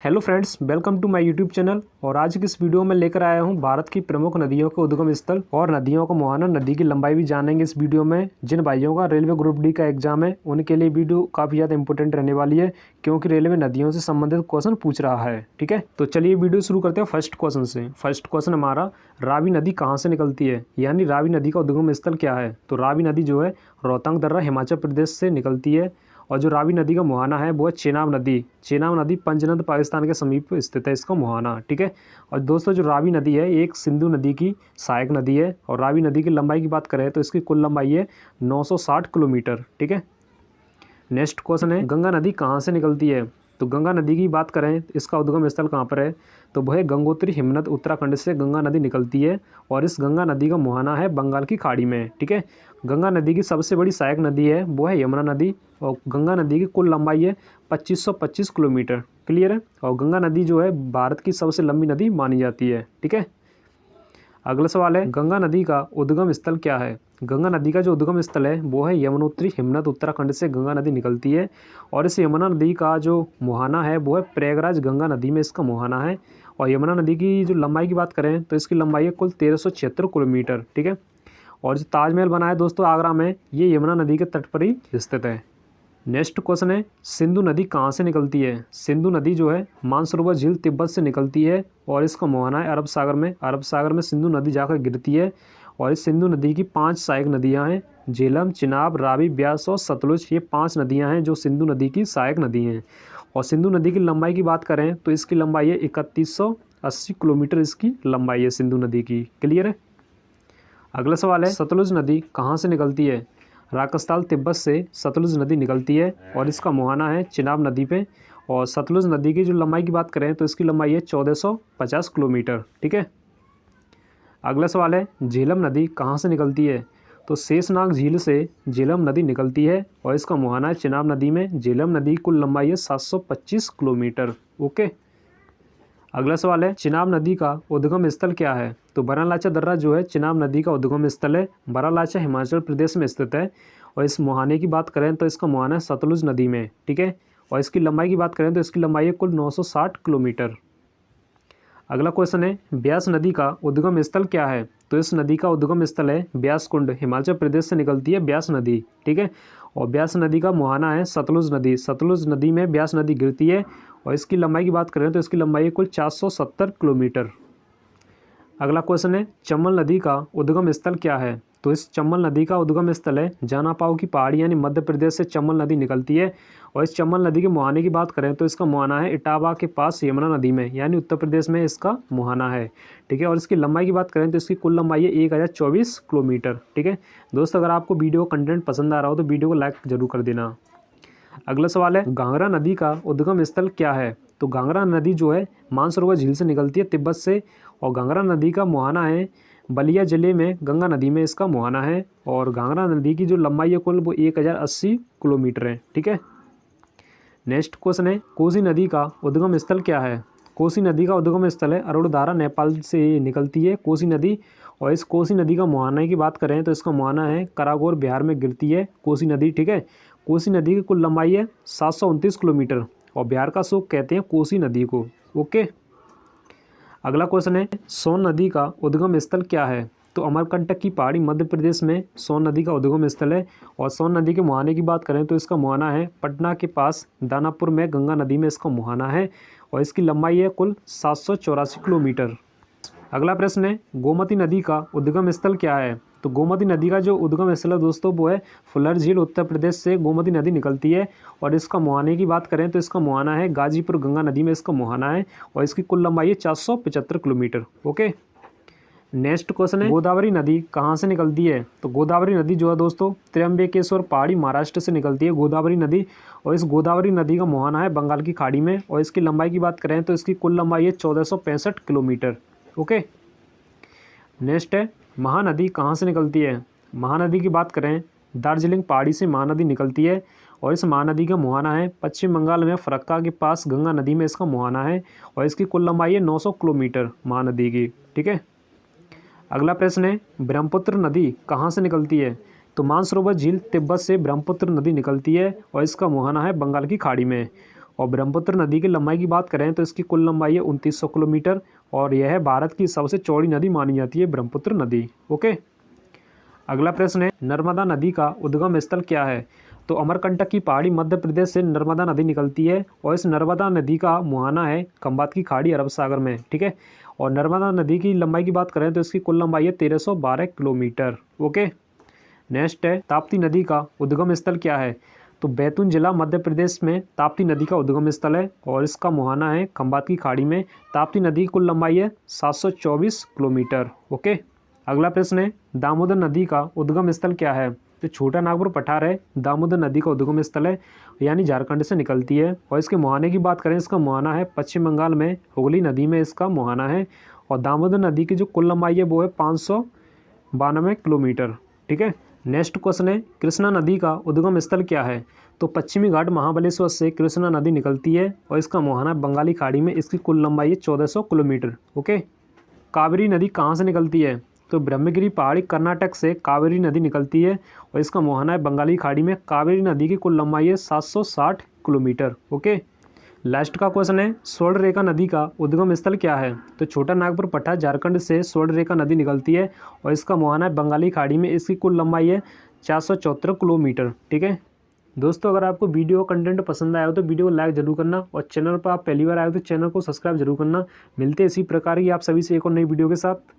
Hello friends, welcome to my YouTube channel. और आज की इस वीडियो में लेकर आया हूं भारत की प्रमुख नदियों के उद्गम स्थल और नदियों का मुहाना। नदी की लंबाई भी जानेंगे इस वीडियो में। जिन भाइयों का रेलवे ग्रुप डी का एग्जाम है उनके लिए वीडियो काफ़ी ज़्यादा इंपॉर्टेंट रहने वाली है, क्योंकि रेलवे नदियों से संबंधित क्वेश्चन पूछ रहा है। ठीक है, तो चलिए वीडियो शुरू करते हैं फर्स्ट क्वेश्चन से। फर्स्ट क्वेश्चन हमारा, रावी नदी कहाँ से निकलती है, यानी रावी नदी का उद्गम स्थल क्या है। तो रावी नदी जो है रोहतांग दर्रा हिमाचल प्रदेश से निकलती है। और जो रावी नदी का मुहाना है वो है चेनाब नदी। चेनाब नदी पंजनद पाकिस्तान के समीप स्थित है इसका मुहाना। ठीक है, और दोस्तों जो रावी नदी है एक सिंधु नदी की सहायक नदी है। और रावी नदी की लंबाई की बात करें तो इसकी कुल लंबाई है 960 किलोमीटर। ठीक है, नेक्स्ट क्वेश्चन है, गंगा नदी कहाँ से निकलती है। तो गंगा नदी की बात करें इसका उद्गम स्थल कहाँ पर है, तो वह गंगोत्री हिमनद उत्तराखंड से गंगा नदी निकलती है। और इस गंगा नदी का मुहाना है बंगाल की खाड़ी में। ठीक है, गंगा नदी की सबसे बड़ी सहायक नदी है वो है यमुना नदी। और गंगा नदी की कुल लंबाई है 2525 किलोमीटर। क्लियर है, और गंगा नदी जो है भारत की सबसे लंबी नदी मानी जाती है। ठीक है, अगला सवाल है, गंगा नदी का उद्गम स्थल क्या है। गंगा नदी का जो उद्गम स्थल है वो है यमुनोत्री हिमनद उत्तराखंड से गंगा नदी निकलती है। और इस यमुना नदी का जो मुहाना है वो है प्रयागराज गंगा नदी में इसका मुहाना है। और यमुना नदी की जो लंबाई की बात करें तो इसकी लंबाई है कुल 1376 किलोमीटर। ठीक है, और जो ताजमहल बना है दोस्तों आगरा में, ये यमुना नदी के तट पर ही स्थित है। नेक्स्ट क्वेश्चन है, सिंधु नदी कहाँ से निकलती है। सिंधु नदी जो है मानसरोवर झील तिब्बत से निकलती है। और इसका मुहाना है अरब सागर में। अरब सागर में सिंधु नदी जाकर गिरती है। और इस सिंधु नदी की 5 सहायक नदियाँ हैं, झेलम, चिनाब, रावी, ब्यास और सतलुज। ये 5 नदियाँ हैं जो सिंधु नदी की सहायक नदी हैं। और सिंधु नदी की लंबाई की बात करें तो इसकी लंबाई है 3180 किलोमीटर। इसकी लंबाई है सिंधु नदी की। क्लियर है, अगला सवाल है, सतलुज नदी कहाँ से निकलती है। राजस्थान तिब्बत से सतलुज नदी निकलती है और इसका मुहाना है चिनाब नदी पे। और सतलुज नदी की जो लंबाई की बात करें तो इसकी लंबाई है 1450 किलोमीटर। ठीक है, अगला सवाल है, झेलम नदी कहाँ से निकलती है। तो शेषनाग झील से झेलम नदी निकलती है और इसका मुहाना है चिनाब नदी में। झेलम नदी की कुल लंबाई है 725 किलोमीटर। ओके, अगला सवाल है, चिनाब नदी का उद्गम स्थल क्या है। तो बरालाचा दर्रा जो है चिनाब नदी का उद्गम स्थल है। बरालाचा हिमाचल प्रदेश में स्थित है। और इस मुहाने की बात करें तो इसका मुहाना है सतलुज नदी में। ठीक है, और इसकी लंबाई की बात करें तो इसकी लंबाई है कुल 960 किलोमीटर। अगला क्वेश्चन है, ब्यास नदी का उद्गम स्थल क्या है। तो इस नदी का उद्गम स्थल है ब्यास कुंड। हिमाचल प्रदेश से निकलती है ब्यास नदी। ठीक है, और ब्यास नदी का मुहाना है सतलुज नदी। सतलुज नदी में ब्यास नदी गिरती है। और इसकी लंबाई की बात करें तो इसकी लंबाई है कुल 470 किलोमीटर। अगला क्वेश्चन है, चंबल नदी का उद्गम स्थल क्या है। तो इस चंबल नदी का उद्गम स्थल है जानापाव की पहाड़ी यानी मध्य प्रदेश से चंबल नदी निकलती है। और इस चंबल नदी के मुहाने की बात करें तो इसका मुहाना है इटावा के पास यमुना नदी में, यानी उत्तर प्रदेश में इसका मुहाना है। ठीक है, और इसकी लंबाई की बात करें तो इसकी कुल लंबाई है 1024 किलोमीटर। ठीक है दोस्तों, अगर आपको वीडियो कंटेंट पसंद आ रहा हो तो वीडियो को लाइक जरूर कर देना। अगला सवाल है, घाघरा नदी का उद्गम स्थल क्या है। तो घाघरा नदी जो है मानसरोवर झील से निकलती है तिब्बत से। और घाघरा नदी का मुहाना है बलिया जिले में गंगा नदी में इसका मुहाना है। और घाघरा नदी की जो लंबाई है कुल वो 1080 किलोमीटर है। ठीक है, नेक्स्ट क्वेश्चन है, कोसी नदी का उद्गम स्थल क्या है। कोसी नदी का उद्गम स्थल है अरुणधारा, नेपाल से निकलती है कोसी नदी। और इस कोसी नदी का मुहाना की बात करें तो इसका मुहाना है करागोर बिहार में गिरती है कोसी नदी। ठीक है, कोसी नदी की कुल लंबाई है 729 किलोमीटर। और बिहार का शोक कहते हैं कोसी नदी को। ओके, अगला क्वेश्चन है, सोन नदी का उद्गम स्थल क्या है। तो अमरकंटक की पहाड़ी मध्य प्रदेश में सोन नदी का उद्गम स्थल है। और सोन नदी के मुहाने की बात करें तो इसका मुहाना है पटना के पास दानापुर में गंगा नदी में इसका मुहाना है। और इसकी लंबाई है कुल 784 किलोमीटर। अगला प्रश्न है, गोमती नदी का उद्गम स्थल क्या है। तो गोमती नदी का जो उद्गम स्थल है दोस्तों वो है फुलर झील। उत्तर प्रदेश से गोमती नदी निकलती है। और इसका मुहाने की बात करें तो इसका मुहाना है गाजीपुर गंगा नदी में इसका मुहाना है। और इसकी कुल लंबाई है 475 किलोमीटर। ओके, नेक्स्ट क्वेश्चन है, गोदावरी नदी कहाँ से निकलती है। तो गोदावरी नदी जो है दोस्तों त्र्यंबकेश्वर पहाड़ी महाराष्ट्र से निकलती है गोदावरी नदी। और इस गोदावरी नदी का मुहाना है बंगाल की खाड़ी में। और इसकी लंबाई की बात करें तो इसकी कुल लंबाई है 1465 किलोमीटर। ओके, नेक्स्ट है, महानदी कहाँ से निकलती है। महानदी की बात करें दार्जिलिंग पहाड़ी से महानदी निकलती है। और इस महानदी का मुहाना है पश्चिम बंगाल में फरक्का के पास गंगा नदी में इसका मुहाना है। और इसकी कुल लंबाई है 900 किलोमीटर महानदी की। ठीक है, अगला प्रश्न है, ब्रह्मपुत्र नदी कहाँ से निकलती है। तो मानसरोवर झील तिब्बत से ब्रह्मपुत्र नदी निकलती है। और इसका मुहाना है बंगाल की खाड़ी में। और ब्रह्मपुत्र नदी की लंबाई की बात करें तो इसकी कुल लंबाई है 2900 किलोमीटर और यह है भारत की सबसे चौड़ी नदी मानी जाती है ब्रह्मपुत्र नदी। ओके, अगला प्रश्न है नर्मदा नदी का उद्गम स्थल क्या है। तो अमरकंटक की पहाड़ी मध्य प्रदेश से नर्मदा नदी निकलती है और इस नर्मदा नदी का मुहाना है खंबात की खाड़ी अरब सागर में। ठीक है, और नर्मदा नदी की लंबाई की बात करें तो इसकी कुल लंबाई है 1312 किलोमीटर। ओके, नेक्स्ट है ताप्ती नदी का उद्गम स्थल क्या है। तो बैतूल जिला मध्य प्रदेश में ताप्ती नदी का उद्गम स्थल है और इसका मुहाना है खंबात की खाड़ी में। ताप्ती नदी की कुल लंबाई है 724 किलोमीटर। ओके, अगला प्रश्न है दामोदर नदी का उद्गम स्थल क्या है। तो छोटा नागपुर पठार है दामोदर नदी का उद्गम स्थल है, यानी झारखंड से निकलती है। और इसके मुहाने की बात करें, इसका मुहाना है पश्चिम बंगाल में हुगली नदी में इसका मुहाना है। और दामोदर नदी की जो कुल लंबाई है वो है 592 किलोमीटर। ठीक है, नेक्स्ट क्वेश्चन है कृष्णा नदी का उद्गम स्थल क्या है। तो पश्चिमी घाट महाबलेश्वर से कृष्णा नदी निकलती है और इसका मुहाना बंगाली खाड़ी में। इसकी कुल लंबाई है 1400 किलोमीटर। ओके, कावेरी नदी कहाँ से निकलती है। तो ब्रह्मगिरी पहाड़ी कर्नाटक से कावेरी नदी निकलती है और इसका मुहाना है बंगाली खाड़ी में। कावेरी नदी की कुल लंबाई है 760 किलोमीटर। ओके, लास्ट का क्वेश्चन है स्वर्णरेखा नदी का उद्गम स्थल क्या है। तो छोटा नागपुर पठार झारखंड से स्वर्णरेखा नदी निकलती है और इसका मुहाना है बंगाली खाड़ी में। इसकी कुल लंबाई है 474 किलोमीटर। ठीक है दोस्तों, अगर आपको वीडियो कंटेंट पसंद आया हो तो वीडियो को लाइक जरूर करना और चैनल पर आप पहली बार आए हो तो चैनल को सब्सक्राइब जरूर करना। मिलते हैं इसी प्रकार की आप सभी से एक और नई वीडियो के साथ।